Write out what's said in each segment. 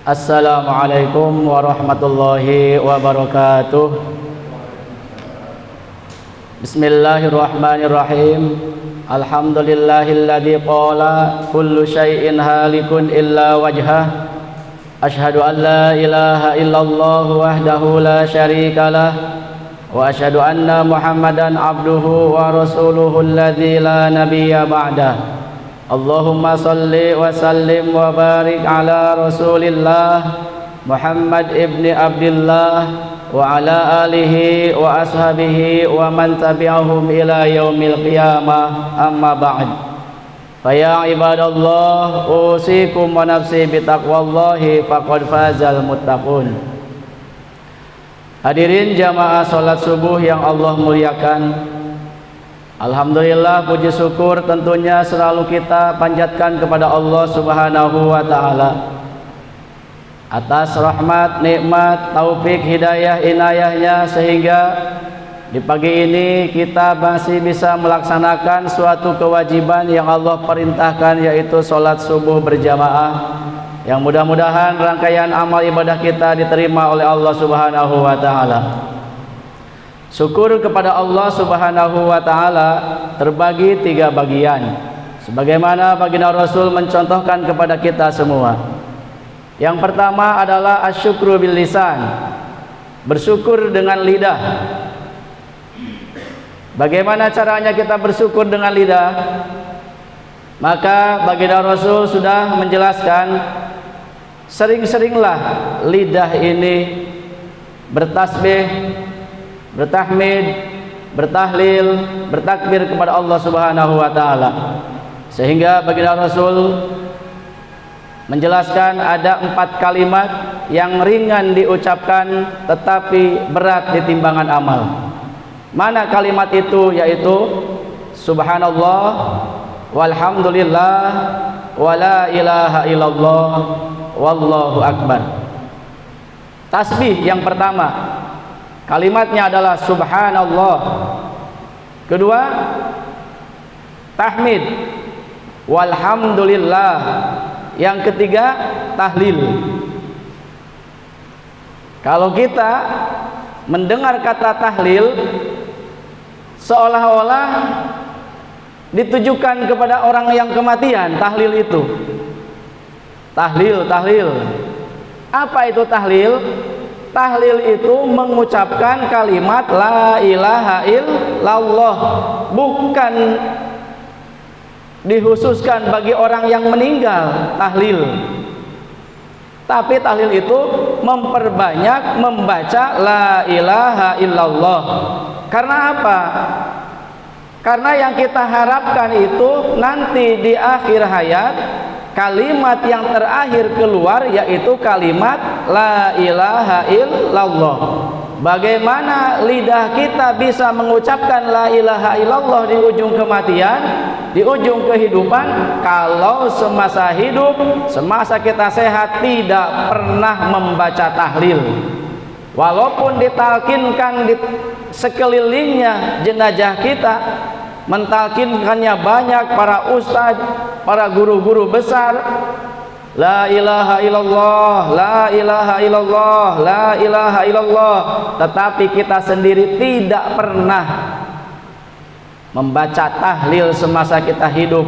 Assalamualaikum warahmatullahi wabarakatuh. Bismillahirrahmanirrahim. Alhamdulillahilladzi qala kullu syai'in halikun illa wajhah. Asyhadu an la ilaha illallah wahdahu la syarikalah wa asyhadu anna Muhammadan abduhu wa rasuluhu alladzi la nabiyya ba'dah. Allahumma salli wa sallim wa barik ala rasulillah Muhammad ibni Abdillah wa ala alihi wa ashabihi wa man tabi'ahum ila yaumil qiyamah, amma ba'd. Faya ibadallah, usikum wa nafsi bitaqwallahi faqad fazal muttaqun. Hadirin jamaah salat subuh yang Allah muliakan, alhamdulillah, puji syukur tentunya selalu kita panjatkan kepada Allah Subhanahu wa ta'ala atas rahmat, nikmat, taufik, hidayah, inayahnya, sehingga di pagi ini kita masih bisa melaksanakan suatu kewajiban yang Allah perintahkan, yaitu sholat subuh berjamaah, yang mudah-mudahan rangkaian amal ibadah kita diterima oleh Allah Subhanahu wa ta'ala. Syukur kepada Allah Subhanahu wa ta'ala terbagi tiga bagian, sebagaimana baginda Rasul mencontohkan kepada kita semua. Yang pertama adalah asyukru bil lisan, bersyukur dengan lidah. Bagaimana caranya kita bersyukur dengan lidah? Maka baginda Rasul sudah menjelaskan, sering-seringlah lidah ini bertasbih, bertahmid, bertahlil, bertakbir kepada Allah Subhanahu wa ta'ala. Sehingga baginda Rasul menjelaskan ada 4 kalimat yang ringan diucapkan tetapi berat di timbangan amal. Mana kalimat itu? Yaitu subhanallah, walhamdulillah, wala ilaha illallah, wallahu akbar. Tasbih yang pertama, kalimatnya adalah subhanallah. Kedua, tahmid, walhamdulillah. Yang ketiga, tahlil. Kalau kita mendengar kata tahlil, seolah-olah ditujukan kepada orang yang kematian. Tahlil itu, tahlil. Apa itu tahlil? Tahlil itu mengucapkan kalimat la ilaha illallah, bukan dikhususkan bagi orang yang meninggal tahlil, tapi tahlil itu memperbanyak membaca la ilaha illallah. Karena apa? Karena yang kita harapkan itu nanti di akhir hayat kalimat yang terakhir keluar yaitu kalimat la ilaha illallah. Bagaimana lidah kita bisa mengucapkan la ilaha illallah di ujung kematian, di ujung kehidupan, kalau semasa hidup, semasa kita sehat tidak pernah membaca tahlil? Walaupun ditalkinkan di sekelilingnya jenazah kita, mentalkinkannya banyak para ustadz, para guru-guru besar, la ilaha illallah, la ilaha illallah, la ilaha illallah, tetapi kita sendiri tidak pernah membaca tahlil semasa kita hidup.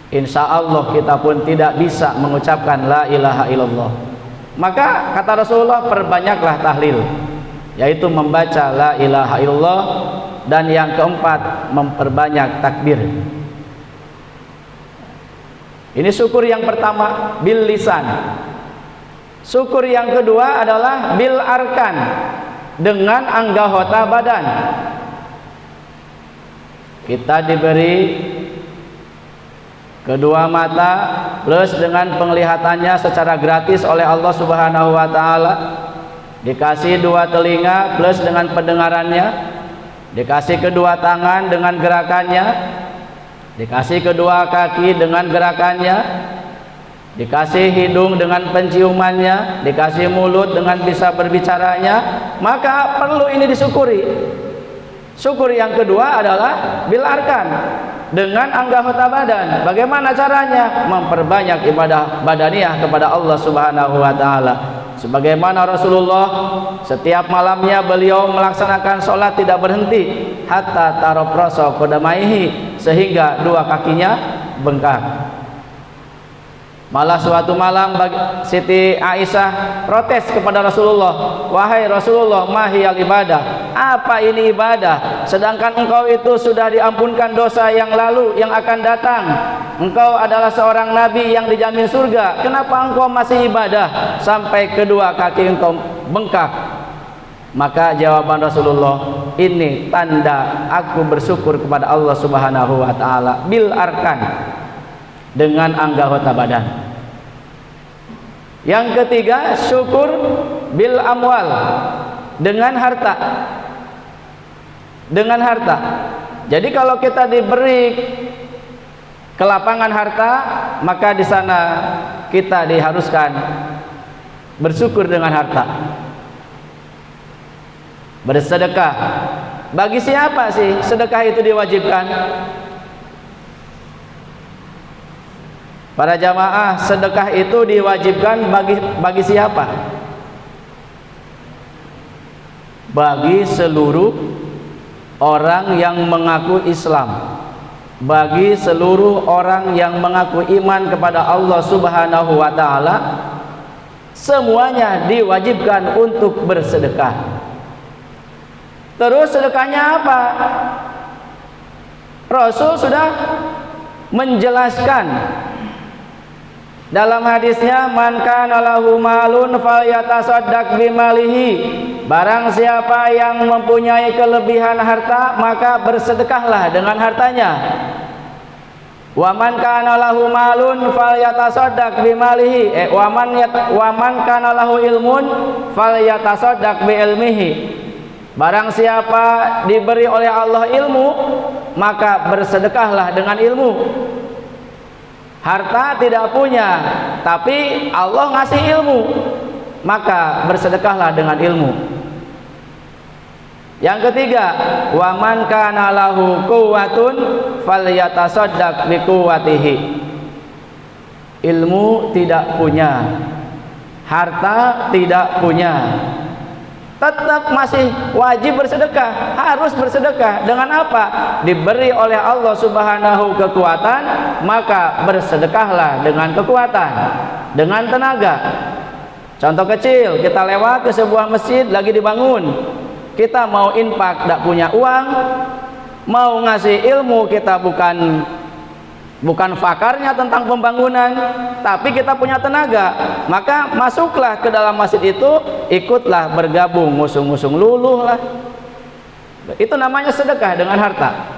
Insya Allah kita pun tidak bisa mengucapkan la ilaha illallah. Maka kata Rasulullah, perbanyaklah tahlil, yaitu membaca la ilaha illallah. Dan yang keempat, memperbanyak takbir. Ini syukur yang pertama, bil lisan. Syukur yang kedua adalah bil arkan, dengan anggota badan. Kita diberi kedua mata plus dengan penglihatannya secara gratis oleh Allah Subhanahu wa ta'ala. Dikasih dua telinga plus dengan pendengarannya. Dikasih kedua tangan dengan gerakannya. Dikasih kedua kaki dengan gerakannya, dikasih hidung dengan penciumannya, dikasih mulut dengan bisa berbicaranya, maka perlu ini disyukuri. Syukur yang kedua adalah bil arkan, dengan anggota badan. Bagaimana caranya? Memperbanyak ibadah badaniyah kepada Allah Subhanahu wa taala. Sebagaimana Rasulullah setiap malamnya beliau melaksanakan sholat tidak berhenti hatta taroproso qadamaihi, sehingga dua kakinya bengkak. Malah suatu malam Siti Aisyah protes kepada Rasulullah, wahai Rasulullah, mahiyal ibadah, apa ini ibadah, sedangkan engkau itu sudah diampunkan dosa yang lalu yang akan datang, engkau adalah seorang nabi yang dijamin surga, kenapa engkau masih ibadah sampai kedua kaki engkau bengkak? Maka jawaban Rasulullah, ini tanda aku bersyukur kepada Allah Subhanahu wa taala bil arkan, dengan anggota badan. Yang ketiga, syukur bil amwal, dengan harta. Dengan harta. Jadi kalau kita diberi kelapangan harta, maka di sana kita diharuskan bersyukur dengan harta. Bersedekah. Bagi siapa sih sedekah itu diwajibkan? Para jamaah, sedekah itu diwajibkan bagi siapa? Bagi seluruh orang yang mengaku Islam, bagi seluruh orang yang mengaku iman kepada Allah Subhanahu wa taala, semuanya diwajibkan untuk bersedekah. Terus sedekahnya apa? Rasul sudah menjelaskan dalam hadisnya, man kana lahu malun falyatasaddaq bimalihi, barang siapa yang mempunyai kelebihan harta maka bersedekahlah dengan hartanya. Wa man kana lahu malun falyatasaddaq bimalihi, wa man kana lahu ilmun falyatasaddaq biilmihi, barang siapa diberi oleh Allah ilmu maka bersedekahlah dengan ilmu. Harta tidak punya, tapi Allah ngasih ilmu, maka bersedekahlah dengan ilmu. Yang ketiga, wa man kana lahu quwwatun falyatasaddaq biquwwatihi. Ilmu tidak punya, harta tidak punya, tetap masih wajib bersedekah, harus bersedekah. Dengan apa? Diberi oleh Allah Subhanahu kekuatan, maka bersedekahlah dengan kekuatan, dengan tenaga. Contoh kecil, kita lewat ke sebuah masjid lagi dibangun, kita mau infak tidak punya uang, mau ngasih ilmu kita bukan fakarnya tentang pembangunan, tapi kita punya tenaga, maka masuklah ke dalam masjid itu, ikutlah bergabung, ngusung-ngusung luluh lah. Itu namanya sedekah dengan harta.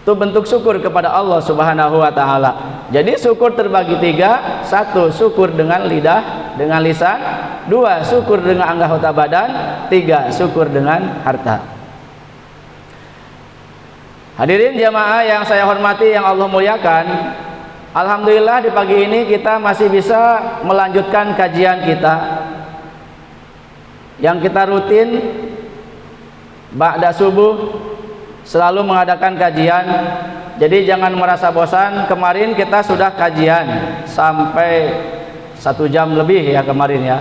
Itu bentuk syukur kepada Allah Subhanahu wa taala. Jadi syukur terbagi tiga: satu, syukur dengan lidah, dengan lisan; dua, syukur dengan anggota badan; tiga, syukur dengan harta. Hadirin jamaah yang saya hormati, yang Allah muliakan, alhamdulillah di pagi ini kita masih bisa melanjutkan kajian kita yang kita rutin ba'da subuh selalu mengadakan kajian. Jadi jangan merasa bosan. Kemarin kita sudah kajian sampai 1 jam lebih ya kemarin ya,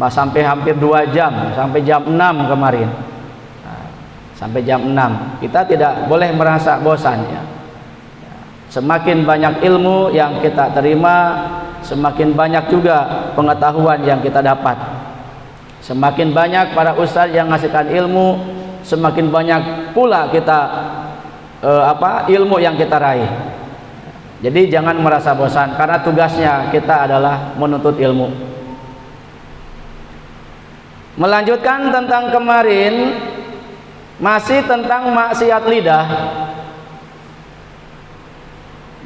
sampai hampir 2 jam, sampai jam 6 kemarin. Sampai jam 6 kita tidak boleh merasa bosan ya. Semakin banyak ilmu yang kita terima, semakin banyak juga pengetahuan yang kita dapat. Semakin banyak para ustadz yang ngasihkan ilmu, semakin banyak pula kita ilmu yang kita raih. Jadi jangan merasa bosan, karena tugasnya kita adalah menuntut ilmu. Melanjutkan tentang kemarin, masih tentang maksiat lidah.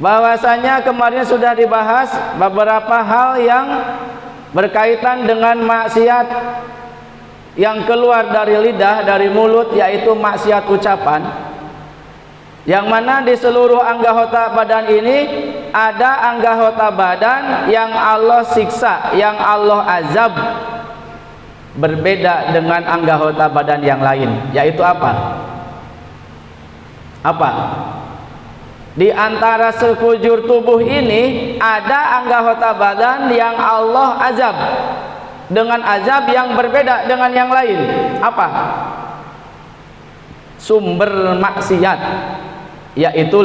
Bahwasanya kemarin sudah dibahas beberapa hal yang berkaitan dengan maksiat yang keluar dari lidah, dari mulut, yaitu maksiat ucapan. yang mana di seluruh anggota badan ini ada anggota badan yang Allah siksa, yang Allah azab, berbeda dengan anggota badan yang lain. Yaitu apa? Apa? Di antara sekujur tubuh ini ada anggota badan yang Allah azab dengan azab yang berbeda dengan yang lain. Apa? Sumber maksiat, yaitu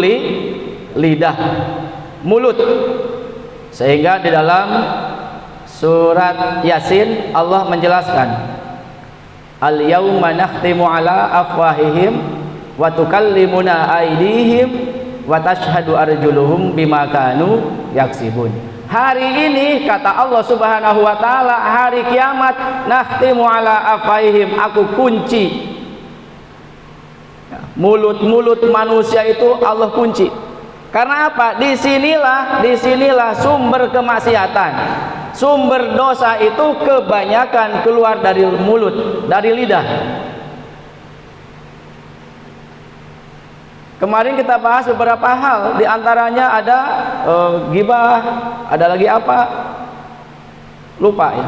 lidah, mulut. Sehingga di dalam surat Yasin Allah menjelaskan, al-yauma nakhtimu ala afwahihim wa tukallimuna aydihim wa tashhadu arjuluhum bima kanu yaksibun. Hari ini kata Allah Subhanahu wa taala, hari kiamat, nakhtimu ala afwahihim, aku kunci mulut-mulut manusia itu, Allah kunci. Karena apa? Disinilah sumber kemaksiatan, sumber dosa itu kebanyakan keluar dari mulut, dari lidah. Kemarin kita bahas beberapa hal, diantaranya ada ghibah, ada lagi apa? Lupa ya.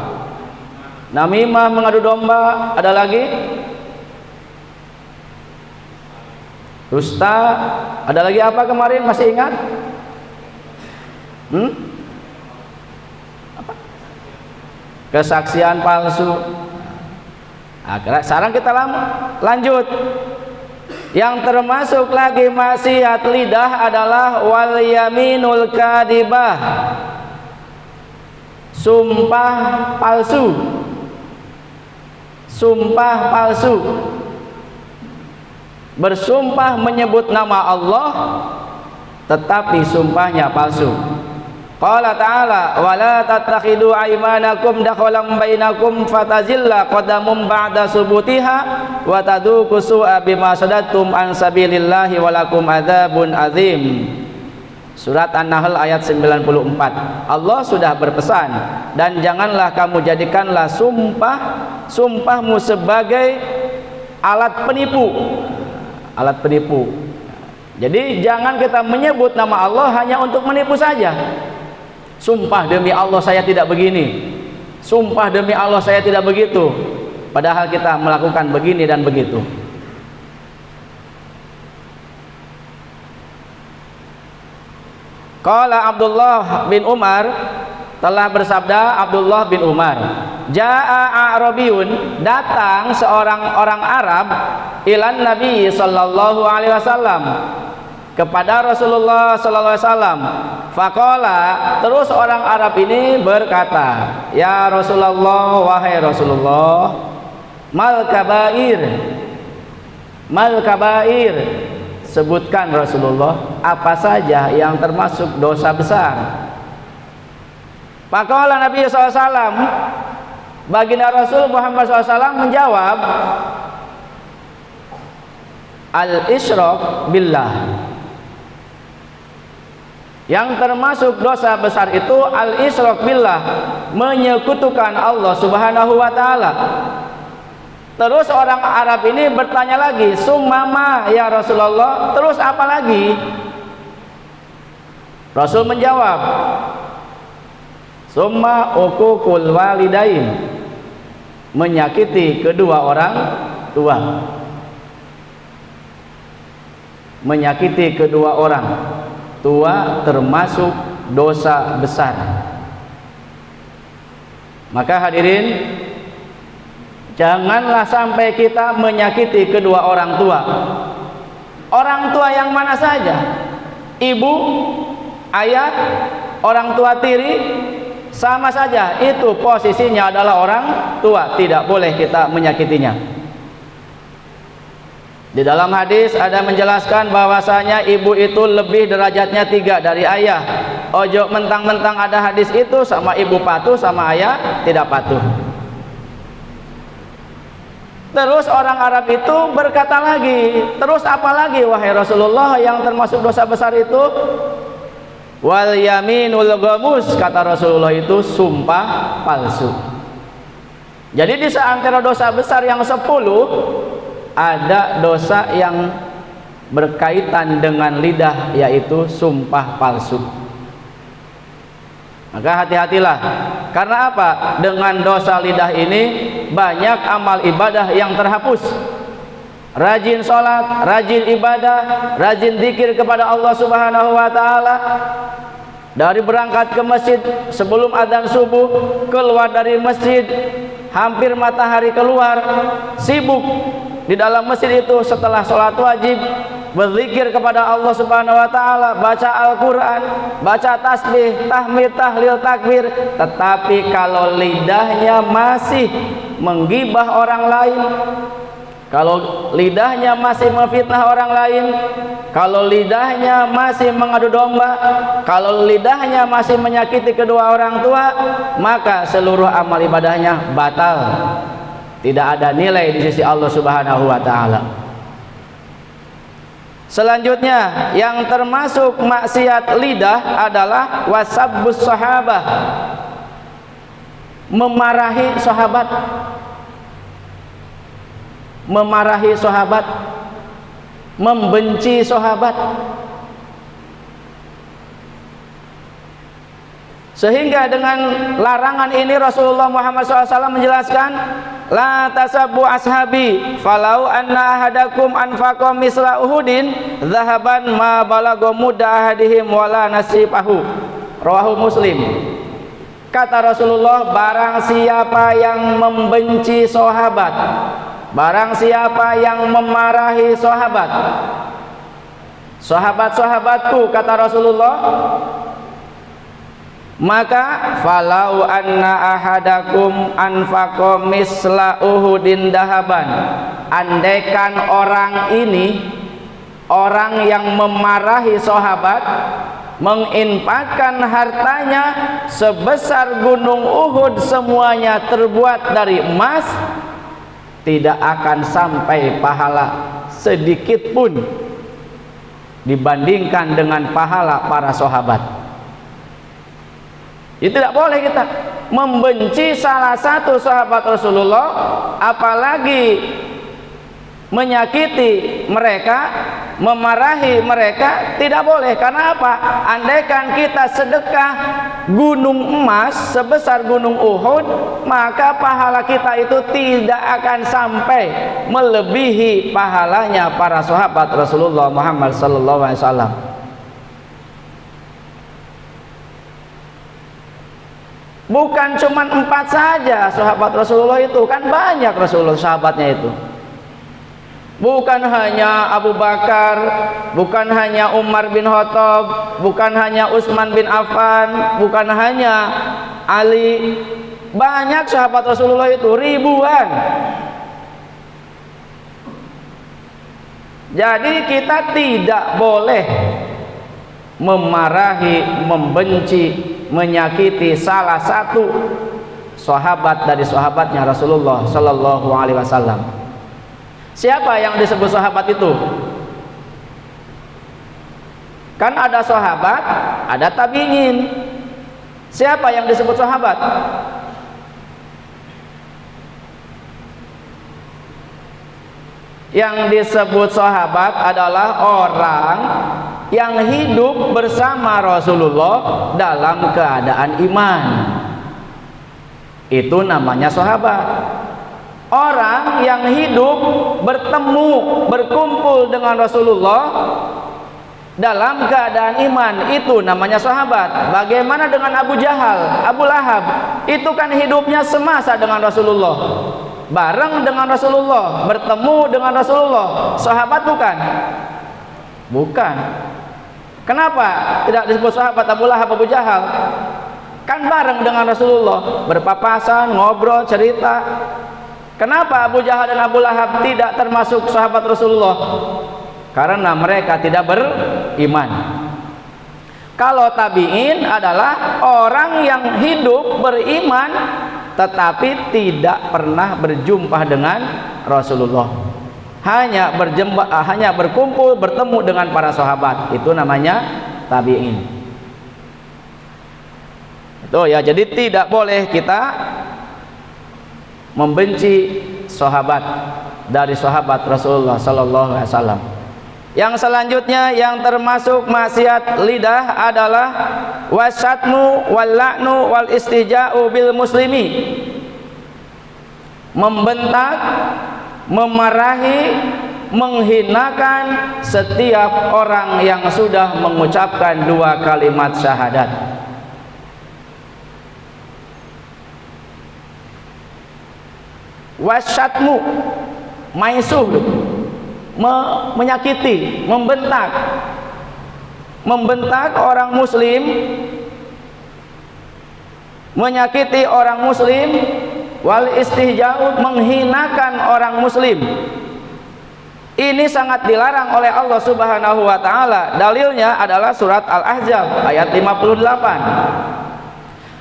Namimah, mengadu domba, ada lagi dusta, ada lagi apa kemarin, masih ingat? Apa? Kesaksian palsu. Nah, sekarang kita lanjut. Yang termasuk lagi maksiat lidah adalah wal yaminul kadibah, sumpah palsu. Sumpah palsu, bersumpah menyebut nama Allah tetapi sumpahnya palsu. Qala ta'ala wala tattakhidu aymanakum dakhalan bainakum fatazilla qadamum ba'da subutiha wa taduqu su'a bima sadattum an sabilillahi walakum adzabun azim. Surat An-Nahl ayat 94. Allah sudah berpesan, dan janganlah kamu jadikanlah sumpahmu sebagai alat penipu. Alat penipu. Jadi jangan kita menyebut nama Allah hanya untuk menipu saja. Sumpah demi Allah saya tidak begini, sumpah demi Allah saya tidak begitu, padahal kita melakukan begini dan begitu. Qala Abdullah bin Umar, telah bersabda Abdullah bin Umar, Ja'a A'rabiyun, datang seorang orang Arab ilan Nabi sallallahu alaihi wasallam, kepada Rasulullah sallallahu alaihi wasallam. Faqala, terus orang Arab ini berkata, ya Rasulullah, wahai Rasulullah, mal kabair, mal kabair, sebutkan Rasulullah apa saja yang termasuk dosa besar. Faqala Nabi SAW, baginda Rasul Muhammad SAW menjawab, al-isyrak billah. Yang termasuk dosa besar itu al-isyrak billah, menyekutukan Allah Subhanahu wa taala. Terus orang Arab ini bertanya lagi, summama ya Rasulullah, terus apa lagi? Rasul menjawab, summa uququl walidain, menyakiti kedua orang tua. Menyakiti kedua orang tua termasuk dosa besar. Maka hadirin, janganlah sampai kita menyakiti kedua orang tua. Orang tua yang mana saja, ibu, ayah, orang tua tiri, sama saja, itu posisinya adalah orang tua, tidak boleh kita menyakitinya. Di dalam hadis ada menjelaskan bahwasanya ibu itu lebih derajatnya 3 dari ayah. Ojo mentang-mentang ada hadis itu sama ibu patuh, sama ayah tidak patuh. Terus orang Arab itu berkata lagi, terus apa lagi wahai Rasulullah yang termasuk dosa besar itu? Wal yaminul ghamus, kata Rasulullah, itu sumpah palsu. Jadi di antara dosa besar yang 10 ada dosa yang berkaitan dengan lidah, yaitu sumpah palsu. Maka hati-hatilah. Karena apa? Dengan dosa lidah ini banyak amal ibadah yang terhapus. Rajin sholat, rajin ibadah, rajin zikir kepada Allah Subhanahu wa ta'ala. Dari berangkat ke masjid sebelum adzan subuh, keluar dari masjid hampir matahari keluar, sibuk di dalam masjid itu setelah sholat wajib berzikir kepada Allah Subhanahu wa ta'ala, baca Al-Quran, baca tasbih, tahmid, tahlil, takbir. Tetapi kalau lidahnya masih menggibah orang lain, kalau lidahnya masih memfitnah orang lain, kalau lidahnya masih mengadu domba, kalau lidahnya masih menyakiti kedua orang tua, maka seluruh amal ibadahnya batal. Tidak ada nilai di sisi Allah Subhanahu wa ta'ala. Selanjutnya, yang termasuk maksiat lidah adalah wasabbus sahabah, memarahi sahabat. Memarahi sahabat, membenci sahabat. Sehingga dengan larangan ini Rasulullah Muhammad SAW menjelaskan, la tasabbu ashabi falau anna ahadakum anfaqa misla uhudin zahaban ma balagha mudda ahadihim wala nasifahu. Rawahu Muslim. Kata Rasulullah, barang siapa yang membenci sahabat, barang siapa yang memarahi sahabat, sahabat-sahabatku, kata Rasulullah, maka falau anna ahadakum anfaqa misla uhudin dahaban, andaikan orang ini, orang yang memarahi sahabat, menginfakkan hartanya sebesar gunung Uhud, semuanya terbuat dari emas, tidak akan sampai pahala sedikit pun dibandingkan dengan pahala para sahabat. Itu tidak boleh kita membenci salah satu sahabat Rasulullah, apalagi menyakiti mereka, memarahi mereka, tidak boleh. Karena apa? Andaikan kita sedekah gunung emas sebesar gunung Uhud, maka pahala kita itu tidak akan sampai melebihi pahalanya para sahabat Rasulullah Muhammad sallallahu alaihi wasallam. Bukan cuma 4 saja sahabat Rasulullah itu, kan banyak Rasulullah sahabatnya itu. Bukan hanya Abu Bakar, bukan hanya Umar bin Khattab, bukan hanya Utsman bin Affan, bukan hanya Ali. Banyak sahabat Rasulullah itu, ribuan. Jadi kita tidak boleh memarahi, membenci, menyakiti salah satu sahabat dari sahabatnya Rasulullah sallallahu alaihi wasallam. Siapa yang disebut sahabat itu? Kan ada sahabat, ada tabi'in. Siapa yang disebut sahabat? Yang disebut sahabat adalah orang yang hidup bersama Rasulullah dalam keadaan iman. Itu namanya sahabat. Orang yang hidup, bertemu, berkumpul dengan Rasulullah dalam keadaan iman, itu namanya sahabat. Bagaimana dengan Abu Jahal, Abu Lahab? Itu kan hidupnya semasa dengan Rasulullah, bareng dengan Rasulullah, bertemu dengan Rasulullah. Sahabat bukan? Bukan. Kenapa tidak disebut sahabat Abu Lahab, Abu Jahal? Kan bareng dengan Rasulullah, berpapasan, ngobrol, cerita. Kenapa Abu Jahal dan Abu Lahab tidak termasuk sahabat Rasulullah? Karena mereka tidak beriman. Kalau tabi'in adalah orang yang hidup beriman tetapi tidak pernah berjumpa dengan Rasulullah. Hanya berkumpul, bertemu dengan para sahabat. Itu namanya tabi'in. Itu ya, jadi tidak boleh kita membenci sahabat dari sahabat Rasulullah sallallahu alaihi wasallam. Yang selanjutnya yang termasuk maksiat lidah adalah wasyatmu wal la'nu wal istija'u bil muslimi. Membentak, memarahi, menghinakan setiap orang yang sudah mengucapkan 2 kalimat syahadat. Wasyatmu, maisuh, menyakiti, membentak orang muslim, menyakiti orang muslim, wal istihja'u, menghinakan orang muslim. Ini sangat dilarang oleh Allah Subhanahu wa taala. Dalilnya adalah surat Al-Ahzab ayat 58.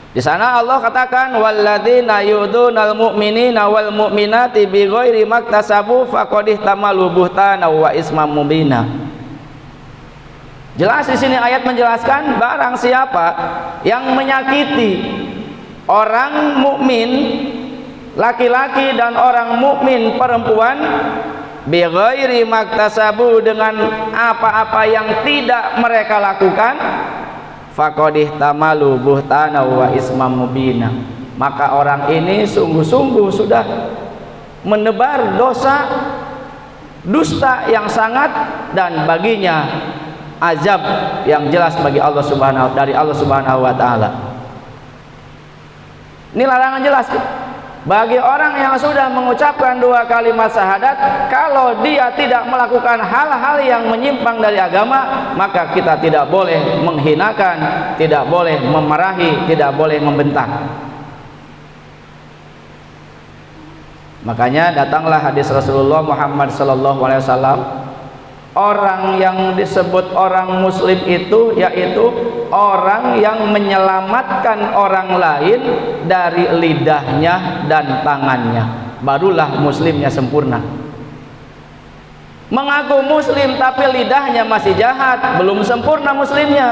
Di sana Allah katakan walladzina yudunal mu'minina wal mu'minati bighairi maktasabu faqad ihtamalu buhtanan wa ismam mubina. Jelas di sini ayat menjelaskan barang siapa yang menyakiti orang mukmin laki-laki dan orang mukmin perempuan bighairi maktasabu, dengan apa-apa yang tidak mereka lakukan, faqad ihtamalu buhtana wa ismam mubina, maka orang ini sungguh-sungguh sudah menebar dosa dusta yang sangat, dan baginya azab yang jelas bagi Allah Subhanahu dari Allah Subhanahu wa taala. Ini larangan jelas bagi orang yang sudah mengucapkan 2 kalimat syahadat. Kalau dia tidak melakukan hal-hal yang menyimpang dari agama, maka kita tidak boleh menghinakan, tidak boleh memarahi, tidak boleh membentak. Makanya datanglah hadis Rasulullah Muhammad SAW, orang yang disebut orang muslim itu yaitu orang yang menyelamatkan orang lain dari lidahnya dan tangannya, barulah muslimnya sempurna. Mengaku muslim tapi lidahnya masih jahat, belum sempurna muslimnya.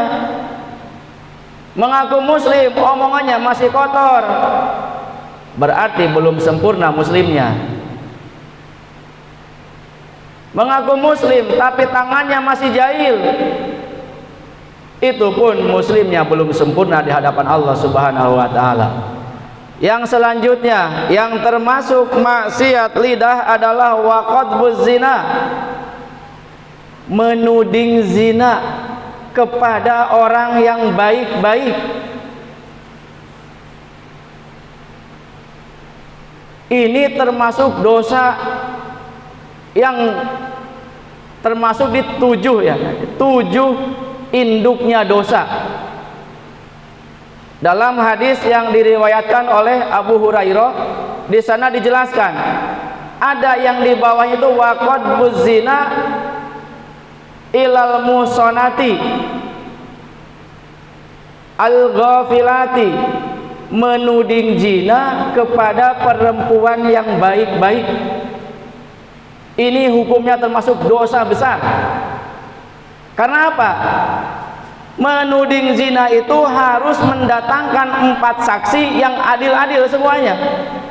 Mengaku muslim, omongannya masih kotor, berarti belum sempurna muslimnya. Mengaku muslim tapi tangannya masih jahil, itu pun muslimnya belum sempurna di hadapan Allah Subhanahu wa taala. Yang selanjutnya yang termasuk maksiat lidah adalah waqadbuz zina, menuding zina kepada orang yang baik-baik. Ini termasuk dosa yang termasuk di 7 induknya dosa. Dalam hadis yang diriwayatkan oleh Abu Hurairah, di sana dijelaskan ada yang di bawah itu waqadbuz zina ilal musonati al-ghafilati, menuding zina kepada perempuan yang baik-baik. Ini hukumnya termasuk dosa besar. Karena apa? Menuding zina itu harus mendatangkan 4 saksi yang adil-adil semuanya.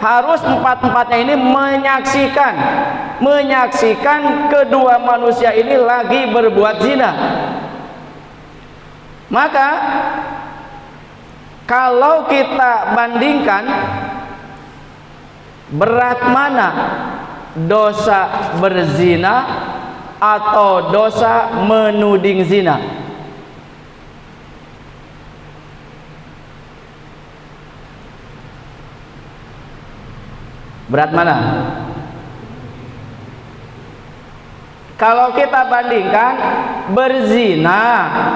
Harus 4-empatnya ini menyaksikan kedua manusia ini lagi berbuat zina. Maka kalau kita bandingkan berat mana dosa berzina atau dosa menuding zina? Berat mana? Kalau kita bandingkan berzina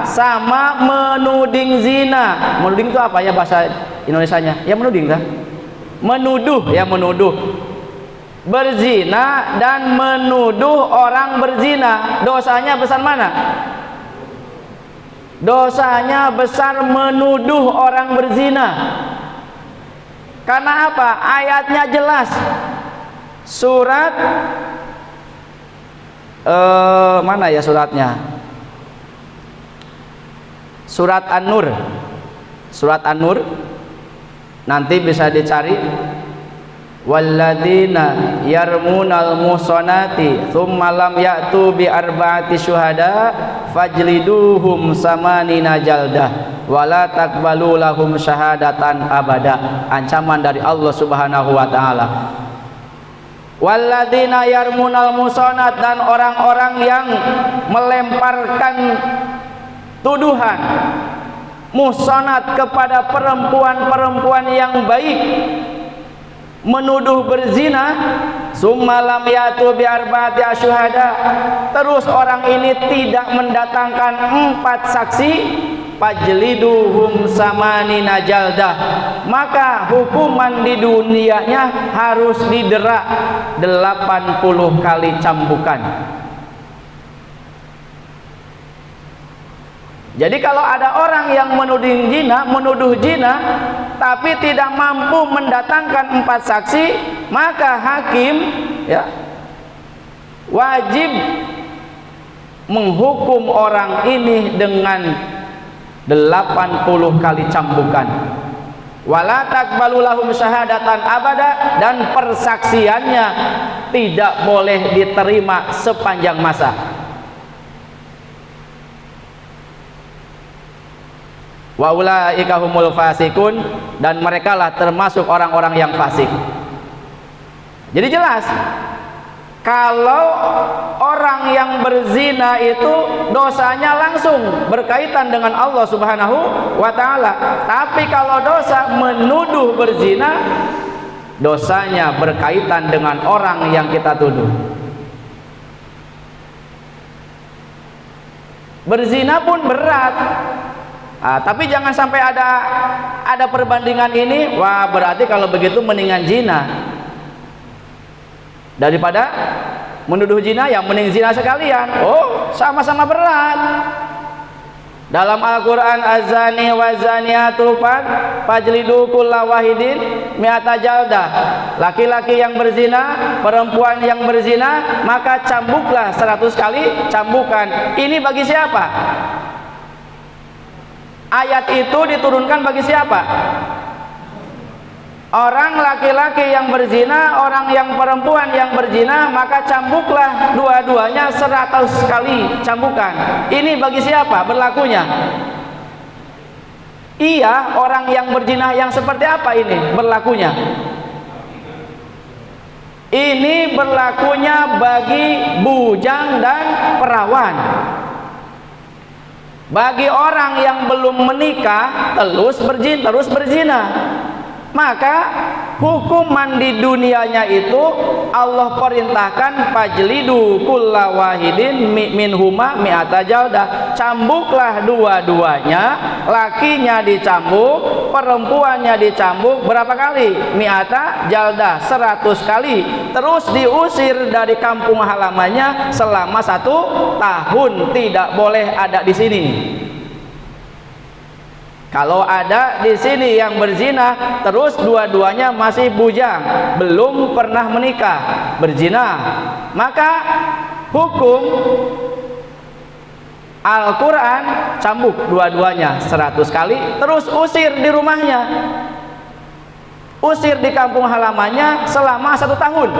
sama menuding zina. Menuding itu apa ya bahasa Indonesianya? Ya menuding kan? Menuduh, ya menuduh. Berzina dan menuduh orang berzina, dosanya besar mana? Dosanya besar menuduh orang berzina. Karena apa? Ayatnya jelas. Surat mana ya suratnya? Surat An-Nur. Surat An-Nur. Nanti bisa dicari walladzina yarmunal muhsanati tsumma lam ya'tu bi arba'ati syuhada fajliduhum samanina jaldah wala taqbalu lahum syahadatan abada. Ancaman dari Allah Subhanahu wa taala. Walladzina yarmunal muhsanat, dan orang-orang yang melemparkan tuduhan muhsanat kepada perempuan-perempuan yang baik, menuduh berzina, summa lam yatu bi arba'ati asyhada, terus orang ini tidak mendatangkan 4 saksi, fajliduhum samanina jaldah, maka hukuman di dunianya harus didera 80 kali cambukan. Jadi kalau ada orang yang menuduh zina tapi tidak mampu mendatangkan 4 saksi, maka hakim ya wajib menghukum orang ini dengan 80 kali cambukan. Wala taqbalu lahum syahadatan abada, dan persaksiannya tidak boleh diterima sepanjang masa. Wa ulaika humul fasikun, dan merekalah termasuk orang-orang yang fasik. Jadi jelas kalau orang yang berzina itu dosanya langsung berkaitan dengan Allah Subhanahu wa taala. Tapi kalau dosa menuduh berzina, dosanya berkaitan dengan orang yang kita tuduh. Berzina pun berat. Tapi jangan sampai ada perbandingan ini, wah berarti kalau begitu mendingan zina daripada menuduh zina, yang mending zina sekalian. Oh, sama-sama berat. Dalam Al-Qur'an, az-zani wa zaniatu fajlidu kulla wahidin mi'ata jaldah. Laki-laki yang berzina, perempuan yang berzina, maka cambuklah 100 kali cambukan. Ini bagi siapa? Ayat itu diturunkan bagi siapa? Orang laki-laki yang berzina, orang yang perempuan yang berzina, maka cambuklah dua-duanya 100 kali cambukan. Ini bagi siapa berlakunya? Iya, orang yang berzina yang seperti apa ini berlakunya? Ini berlakunya bagi bujang dan perawan. Bagi orang yang belum menikah terus berzina, maka hukuman di dunianya itu Allah perintahkan fajlidu kulla wahidin minhuma mi'ata jaldah. Cambuklah dua-duanya, lakinya dicambuk, perempuannya dicambuk berapa kali? Mi'ata jaldah, 100 kali. Terus diusir dari kampung halamannya selama 1 tahun, tidak boleh ada di sini. Kalau ada di sini yang berzina terus dua-duanya masih bujang, belum pernah menikah, berzina, maka hukum Al-Quran cambuk dua-duanya 100 kali, terus usir di rumahnya, usir di kampung halamannya selama 1 tahun.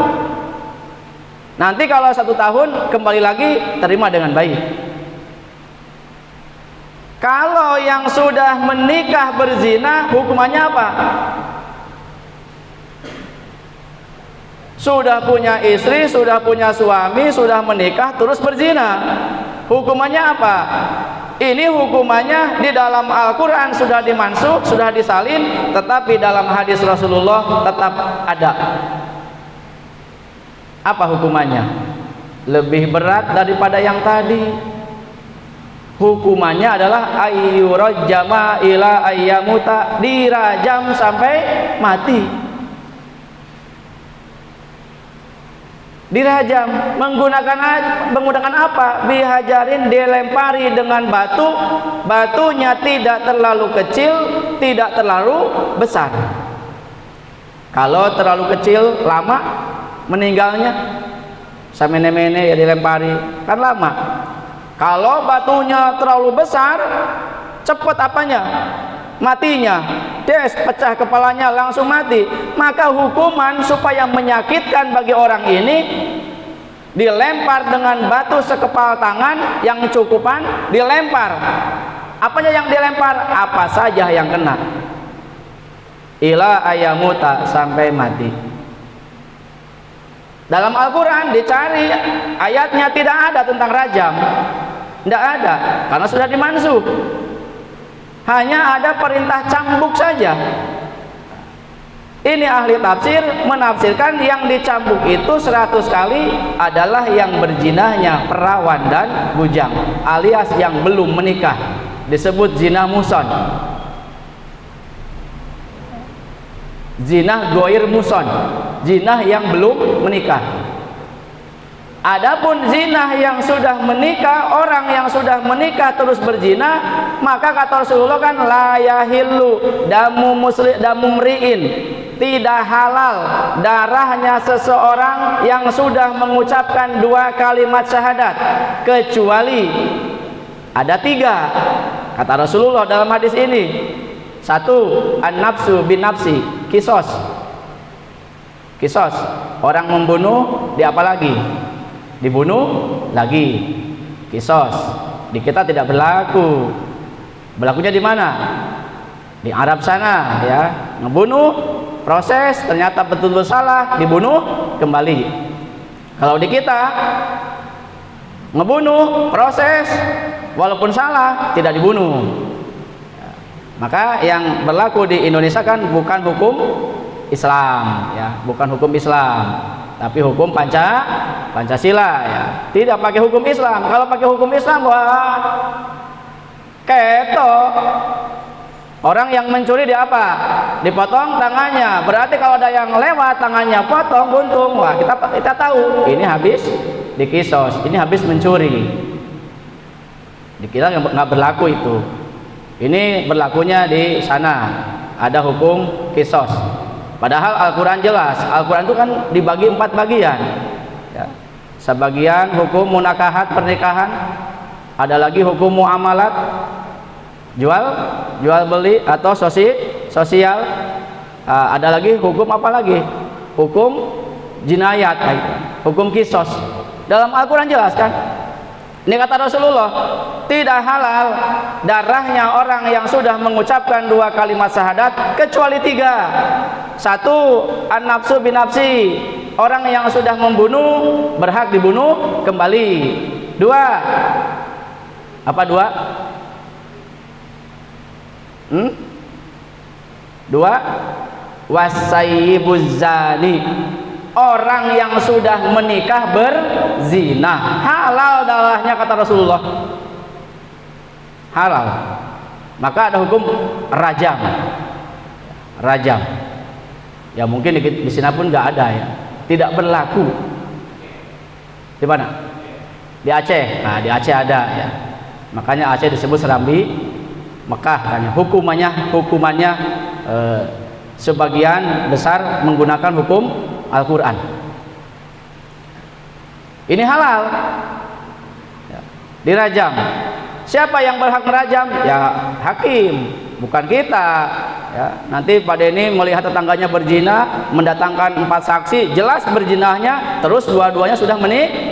Nanti kalau 1 tahun kembali lagi, terima dengan baik. Kalau yang sudah menikah berzina, hukumannya apa? Sudah punya istri, sudah punya suami, sudah menikah, terus berzina. Hukumannya apa? Ini hukumannya di dalam Al-Quran sudah dimansukh, sudah disalin, tetapi dalam hadis Rasulullah tetap ada. Apa hukumannya? Lebih berat daripada yang tadi. Hukumannya adalah ayyurajjama ila ayyamuta, dirajam sampai mati. Dirajam menggunakan apa? Bihajarin, dilempari dengan batu. Batunya tidak terlalu kecil, tidak terlalu besar. Kalau terlalu kecil lama meninggalnya, samene-mene ya dilempari, kan lama. Kalau batunya terlalu besar, cepat apanya? matinya, des pecah kepalanya langsung mati, maka hukuman supaya menyakitkan bagi orang ini dilempar dengan batu sekepal tangan yang cukupan, dilempar. Apanya yang dilempar? Apa saja yang kena. Ila ayamuta, sampai mati. Dalam Al-Quran dicari ayatnya, tidak ada tentang rajam, tidak ada, karena sudah dimansuh. Hanya ada perintah cambuk saja. Ini ahli tafsir menafsirkan yang dicambuk itu 100 kali adalah yang berzinahnya perawan dan bujang, alias yang belum menikah, disebut zina muson. Zina goir muson, zina yang belum menikah. Adapun zina yang sudah menikah, orang yang sudah menikah terus berzina, maka kata Rasulullah kan la yahillu damu muslim damu mri'in, tidak halal darahnya seseorang yang sudah mengucapkan 2 kalimat syahadat, kecuali ada 3 kata Rasulullah dalam hadis ini. 1, an-nafsu bin nafsi, kisos. Kisos, orang membunuh di apa lagi? Dibunuh lagi. Kisos di kita tidak berlaku. Berlakunya di mana? Di Arab sana ya. Ngebunuh, proses, ternyata betul-betul salah, dibunuh kembali. Kalau di kita ngebunuh, proses, walaupun salah tidak dibunuh. Maka yang berlaku di Indonesia kan bukan hukum Islam ya, bukan hukum Islam, tapi hukum Pancasila ya. Tidak pakai hukum Islam. Kalau pakai hukum Islam, wah keto. Orang yang mencuri di apa? Dipotong tangannya. Berarti kalau ada yang lewat tangannya potong, buntung. Wah, kita tahu ini habis dikisos, ini habis mencuri. Di kita nggak berlaku itu. Ini berlakunya di sana, ada hukum kisos. Padahal Al-Quran jelas, Al-Quran itu kan dibagi 4 bagian ya. Sebagian hukum munakahat, pernikahan. Ada lagi hukum muamalat, jual beli atau sosial. Ada lagi hukum apa lagi? Hukum jinayat, hukum kisos. Dalam Al-Quran jelas kan. Ini kata Rasulullah, tidak halal darahnya orang yang sudah mengucapkan 2 kalimat syahadat kecuali 3. 1, an-nafsu bin nafsi, orang yang sudah membunuh berhak dibunuh kembali. 2, apa 2? 2, wasayyibuz zani, orang yang sudah menikah berzina, halal darahnya kata Rasulullah, halal. Maka ada hukum rajam. Ya mungkin di sini pun nggak ada ya, tidak berlaku. Di mana? Di Aceh. Nah, di Aceh ada ya. Makanya Aceh disebut Serambi Mekah. Hanya hukumannya sebagian besar menggunakan hukum Al-Quran. Ini halal ya, dirajam. Siapa yang berhak merajam? Ya hakim, bukan kita ya. Nanti Pak Denny melihat tetangganya berzina, mendatangkan 4 saksi, jelas berzinahnya, terus dua-duanya sudah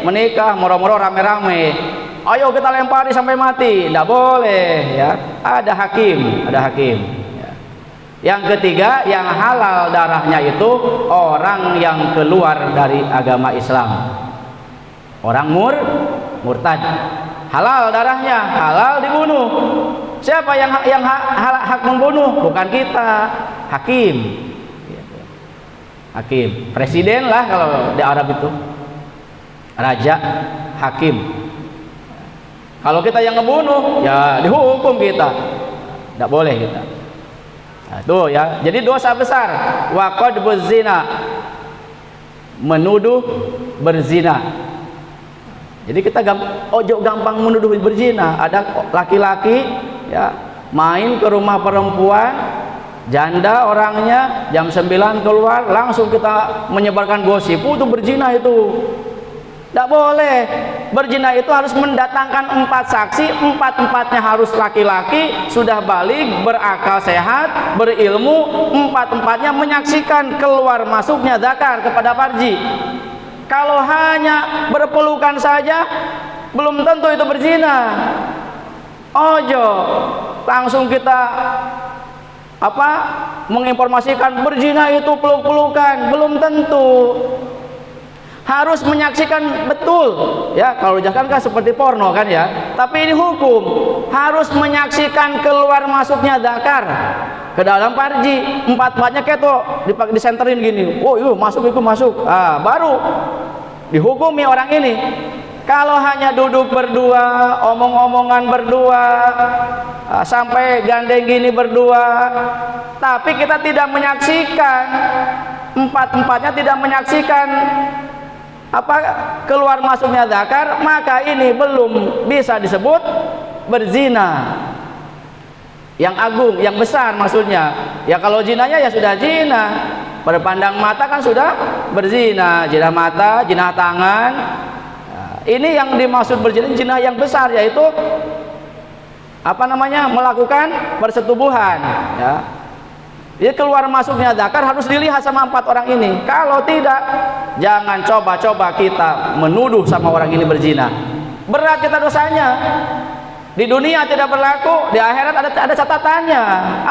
menikah, moro-moro rame-rame, ayo kita lempari sampai mati. Tidak boleh ya, ada hakim ya. Yang ketiga, yang halal darahnya itu orang yang keluar dari agama Islam, orang murtad, halal darahnya, halal dibunuh. Siapa yang hak membunuh? Bukan kita, hakim. Hakim, presiden lah kalau di Arab itu, raja, hakim. Kalau kita yang ngebunuh, ya dihukum kita, tidak boleh kita. Nah, tuh ya, jadi dosa besar. Waqad berzina, menuduh berzina. Jadi kita ojo gampang menuduh berzina. Ada laki-laki ya main ke rumah perempuan, janda orangnya, jam 9 keluar, langsung kita menyebarkan gosip, itu berzina itu. Tidak boleh. berzina itu harus mendatangkan 4 saksi, 4-empatnya harus laki-laki, sudah balik, berakal sehat, berilmu, 4-empatnya menyaksikan keluar masuknya zakar kepada farji. Kalau hanya berpelukan saja belum tentu itu berzina. Ojo langsung kita menginformasikan berzina itu peluk-pelukan, belum tentu. Harus menyaksikan betul ya. Kalau jangan kan seperti porno kan ya, tapi ini hukum harus menyaksikan keluar masuknya zakar ke dalam farji. 4-empatnya keto disenterin gini, oh yuk masuk, itu masuk, baru dihukumi orang ini. Kalau hanya duduk berdua, omong-omongan berdua, sampai gandeng gini berdua, tapi kita tidak menyaksikan, 4-empatnya tidak menyaksikan keluar masuknya zakar, maka ini belum bisa disebut berzina yang agung, yang besar maksudnya. Ya kalau zinanya ya sudah zina, berpandang mata kan sudah berzina, zina mata, zina tangan. Ini yang dimaksud berzina, zina yang besar, yaitu melakukan persetubuhan ya. Jadi keluar masuknya zakar harus dilihat sama 4 orang ini. Kalau tidak, jangan coba-coba kita menuduh sama orang ini berzina. Berat kita dosanya. Di dunia tidak berlaku, di akhirat ada catatannya,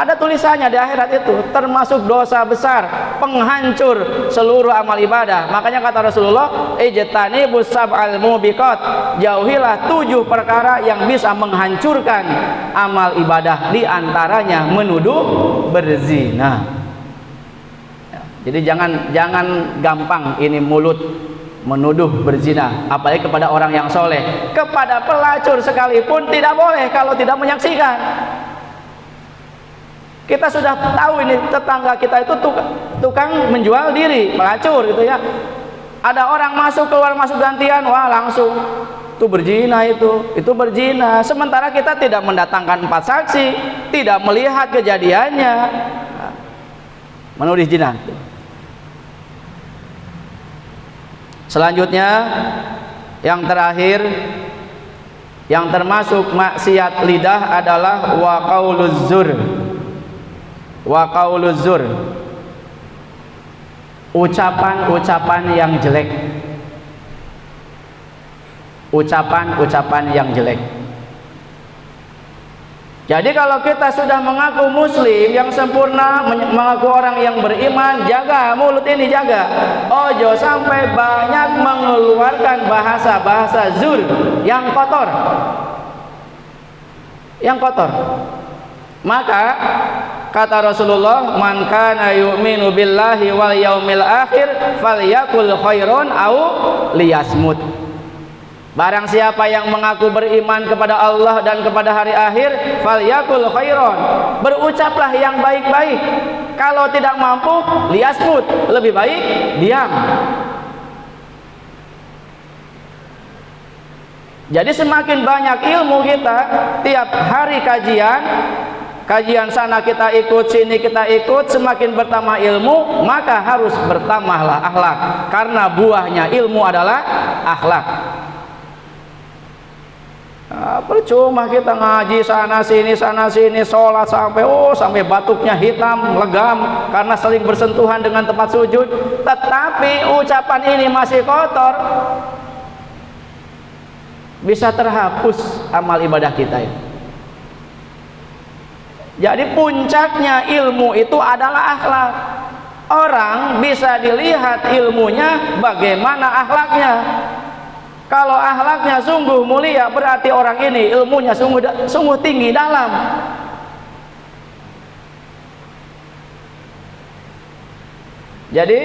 ada tulisannya di akhirat itu, termasuk dosa besar, penghancur seluruh amal ibadah. Makanya kata Rasulullah, ijtanibus sab'al mubiqat, jauhilah 7 perkara yang bisa menghancurkan amal ibadah, di antaranya menuduh berzina. Jadi jangan gampang ini mulut menuduh berzina, apalagi kepada orang yang soleh. Kepada pelacur sekalipun tidak boleh kalau tidak menyaksikan. Kita sudah tahu ini tetangga kita itu tukang menjual diri, pelacur gitu ya. Ada orang masuk keluar masuk gantian, wah langsung itu berzina, itu berzina. Sementara kita tidak mendatangkan 4 saksi, tidak melihat kejadiannya, menuduh zina. Selanjutnya yang terakhir, yang termasuk maksiat lidah adalah wa qauluz zur. Wa qauluz zur, ucapan-ucapan yang jelek. Ucapan-ucapan yang jelek. Jadi kalau kita sudah mengaku muslim yang sempurna, mengaku orang yang beriman, jaga mulut ini, jaga. Ojo sampai banyak mengeluarkan bahasa-bahasa zur yang kotor. Yang kotor. Maka kata Rasulullah, man kana yu'minu billahi wal yaumil akhir falyakul khairon au liyasmut. Barang siapa yang mengaku beriman kepada Allah dan kepada hari akhir, falyakul khairon, berucaplah yang baik-baik. Kalau tidak mampu, liyasmut, lebih baik diam. Jadi semakin banyak ilmu kita, tiap hari kajian sana kita ikut, sini kita ikut, semakin bertambah ilmu, maka harus bertambahlah akhlak, karena buahnya ilmu adalah akhlak. Percuma kita ngaji sana sini, sholat sampai batuknya hitam, legam karena sering bersentuhan dengan tempat sujud, tetapi ucapan ini masih kotor, bisa terhapus amal ibadah kita ini. Jadi puncaknya ilmu itu adalah akhlak. Orang bisa dilihat ilmunya bagaimana akhlaknya. Kalau akhlaknya sungguh mulia, berarti orang ini ilmunya sungguh tinggi dalam. Jadi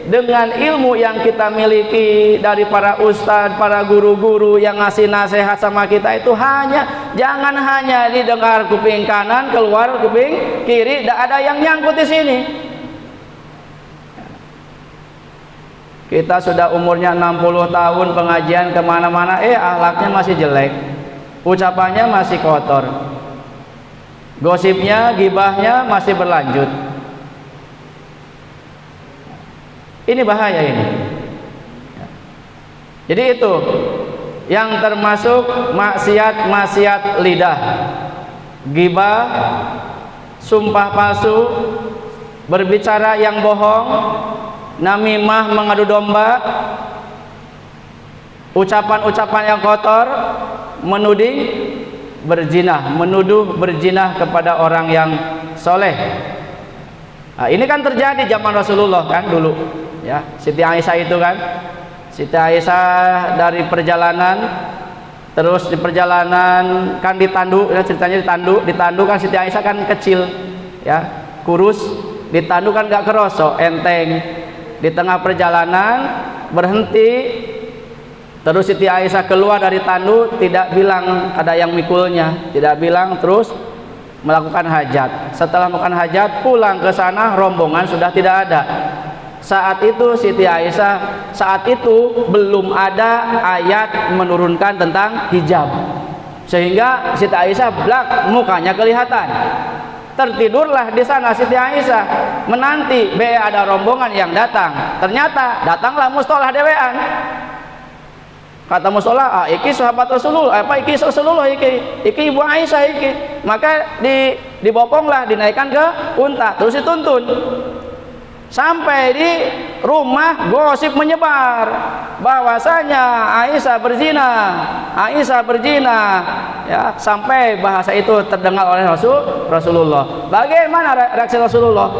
dengan ilmu yang kita miliki dari para ustadz, para guru-guru yang ngasih nasihat sama kita itu jangan hanya didengar kuping kanan, keluar kuping kiri, tidak ada yang nyangkut di sini. Kita sudah umurnya 60 tahun pengajian kemana-mana, akhlaknya masih jelek, ucapannya masih kotor, gosipnya, gibahnya masih berlanjut. Ini bahaya ini. Jadi itu yang termasuk maksiat-maksiat lidah, ghibah, sumpah palsu, berbicara yang bohong, namimah, mengadu domba, ucapan-ucapan yang kotor, menuding berzina, menuduh berzina kepada orang yang soleh. Nah, ini kan terjadi zaman Rasulullah kan dulu, ya. Siti Aisyah itu kan, Siti Aisyah dari perjalanan, terus di perjalanan kan ditandu, ya, ceritanya ditandu kan Siti Aisyah kan kecil, ya, kurus, ditandu kan gak kerosok, enteng. Di tengah perjalanan berhenti, terus Siti Aisyah keluar dari tandu, tidak bilang ada yang mikulnya, tidak bilang, terus melakukan hajat. Setelah melakukan hajat, pulang ke sana, rombongan sudah tidak ada. Saat itu Siti Aisyah, saat itu belum ada ayat menurunkan tentang hijab, sehingga Siti Aisyah blak, mukanya kelihatan. Tertidurlah di sana Siti Aisyah, menanti ada rombongan yang datang. Ternyata datanglah mustolah dewean. Kata mustolah, iki sahabat Rasulullah, iki Rasulullah, iki ibu Aisyah iki. Maka diboponglah, dinaikkan ke unta, terus dituntun. Sampai di rumah gosip menyebar bahwasanya Aisyah berzina, ya, sampai bahasa itu terdengar oleh Rasulullah. Bagaimana reaksi Rasulullah?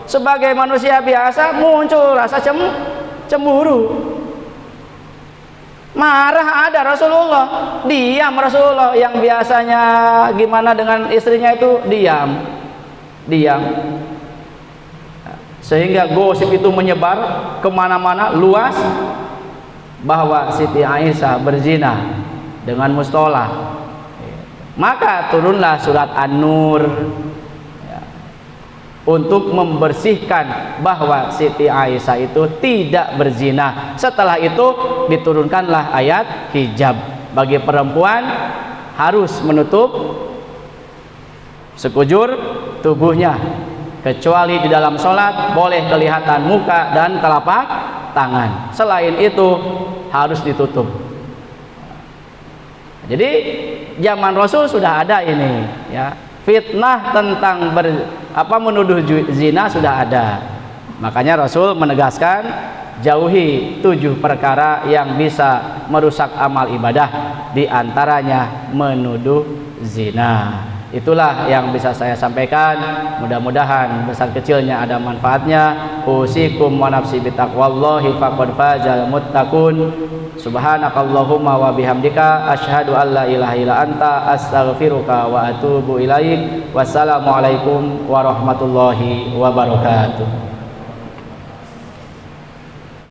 Sebagai manusia biasa muncul rasa cemburu. Marah ada Rasulullah, diam Rasulullah, yang biasanya gimana dengan istrinya itu diam. Sehingga gosip itu menyebar kemana-mana luas bahwa Siti Aisyah berzina dengan mustolah. Maka turunlah surat An-Nur, ya, untuk membersihkan bahwa Siti Aisyah itu tidak berzina. Setelah itu diturunkanlah ayat hijab. Bagi perempuan harus menutup sekujur tubuhnya, kecuali di dalam sholat boleh kelihatan muka dan telapak tangan. Selain itu harus ditutup. Jadi zaman Rasul sudah ada ini, ya. Fitnah tentang menuduh zina sudah ada. Makanya Rasul menegaskan, jauhi 7 perkara yang bisa merusak amal ibadah, di antaranya menuduh zina. Itulah yang bisa saya sampaikan. Mudah-mudahan besar kecilnya ada manfaatnya. Usikum wa nafsi bitaqwallahi faqad fazal muttaqun. Subhanakallahumma wa bihamdika asyhadu an la ilaha illa anta astaghfiruka wa atubu ilaik. Wassalamualaikum warahmatullahi wabarakatuh.